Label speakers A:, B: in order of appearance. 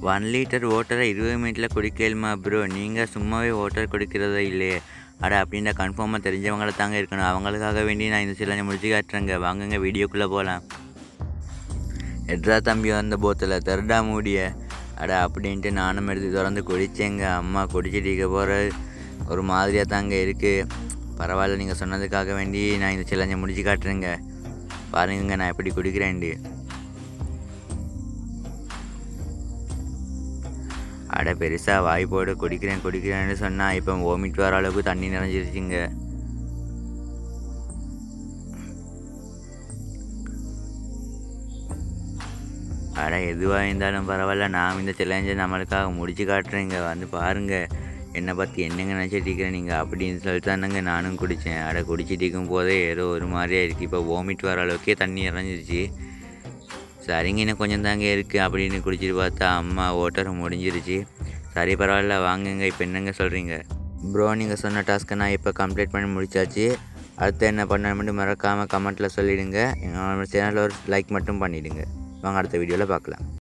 A: 1 litre வாட்டரை 20 மினிட்டில் குடிக்கலுமா bro? நீங்கள் சும்மாவே வாட்டர் குடிக்கிறதா இல்லையே? அட அப்படின்னா கன்ஃபார்மாக தெரிஞ்சவங்கள தாங்க இருக்கணும். அவங்களுக்காக வேண்டி நான் இந்த சேலஞ்சை முடிச்சு காட்டுறேங்க. வாங்குங்க வீடியோக்குள்ளே போகலாம். எட்ரா தம்பி வந்த போத்தில் தருடா மூடிய. அட அப்படின்ட்டு நானும் எடுத்து திறந்து குடித்தேங்க. அம்மா குடிச்சிட்டு இருக்க போகிற ஒரு மாதிரியாக தாங்க இருக்குது. பரவாயில்ல, நீங்கள் சொன்னதுக்காக வேண்டி நான் இந்த சேலஞ்சை முடிச்சு காட்டுறேங்க. பாருங்க நான் எப்படி குடிக்கிறேன்ட்டு. அட பெருசாக வாய் போட்டு குடிக்கிறேன்னு சொன்னால் இப்போ வாமிட் வர அளவுக்கு தண்ணி நிறைஞ்சிருச்சுங்க. அட எதுவாக இருந்தாலும் பரவாயில்ல, நான் இந்த சேலஞ்சை நம்மளுக்காக முடிச்சு காட்டுறேங்க. வந்து பாருங்கள், என்னை பற்றி என்னங்க நினச்சிட்டு இருக்கிறேன் நீங்கள் அப்படின்னு சொல்லிட்டு தானேங்க நானும் குடித்தேன். அட குடிச்சிட்டு இருக்கும் போதே ஏதோ ஒரு மாதிரியாக இருக்குது. இப்போ வாமிட் வர அளவுக்கே தண்ணி இறஞ்சிருச்சு. சரிங்க, இன்னும் கொஞ்சம் தாங்க இருக்குது அப்படின்னு குடிச்சிட்டு பார்த்தா அம்மா ஓட்டரை முடிஞ்சிருச்சு. சரி பரவாயில்ல, வாங்குங்க. இப்போ என்னங்க சொல்கிறீங்க ப்ரோ? நீங்கள் சொன்ன டாஸ்க்கை நான் இப்போ கம்ப்ளீட் பண்ணி முடிச்சாச்சு. அடுத்து என்ன பண்ணணும்னு மறக்காமல் கமெண்ட்டில் சொல்லிவிடுங்க. என்னோட சேனலில் ஒரு லைக் மட்டும் பண்ணிவிடுங்க. வாங்க அடுத்த வீடியோவில் பார்க்கலாம்.